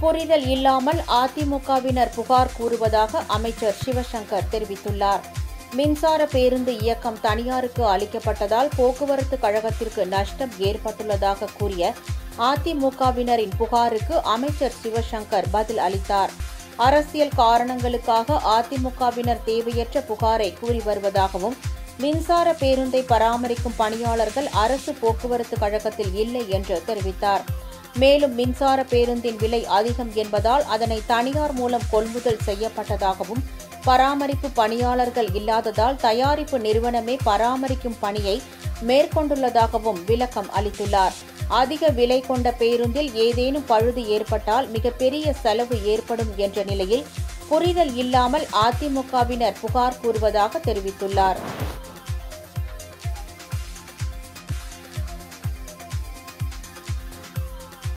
புரிதல் இல்லாமல் அதிமுகவினர் புகார் கூறுவதாக அமைச்சர் சிவசங்கர் தெரிவித்துள்ளார். மின்சார பேருந்து இயக்கம் தனியாருக்கு அளிக்கப்பட்டதால் போக்குவரத்து கழகத்திற்கு நஷ்டம் ஏற்பட்டுள்ளதாக கூறிய அதிமுகவினரின் புகாருக்கு அமைச்சர் சிவசங்கர் பதில் அளித்தார். அரசியல் காரணங்களுக்காக அதிமுகவினர் தேவையற்ற புகாரை கூறி வருவதாகவும், மின்சார பேருந்தை பராமரிக்கும் பணியாளர்கள் அரசு போக்குவரத்து கழகத்தில் இல்லை என்று தெரிவித்தார். மேலும் மின்சார பேருந்தின் விலை அதிகம் என்பதால் அதனை தனியார் மூலம் கொள்முதல் செய்யப்பட்டதாகவும், பராமரிப்பு பணியாளர்கள் இல்லாததால் தயாரிப்பு நிறுவனமே பராமரிக்கும் பணியை மேற்கொண்டுள்ளதாகவும் விளக்கம் அளித்துள்ளார். அதிக விலை கொண்ட பேருந்தில் ஏதேனும் பழுது ஏற்பட்டால் மிகப்பெரிய செலவு ஏற்படும் என்ற நிலையில் புரிதல் இல்லாமல் அதிமுகவினர் புகார் கூறுவதாக தெரிவித்துள்ளார்.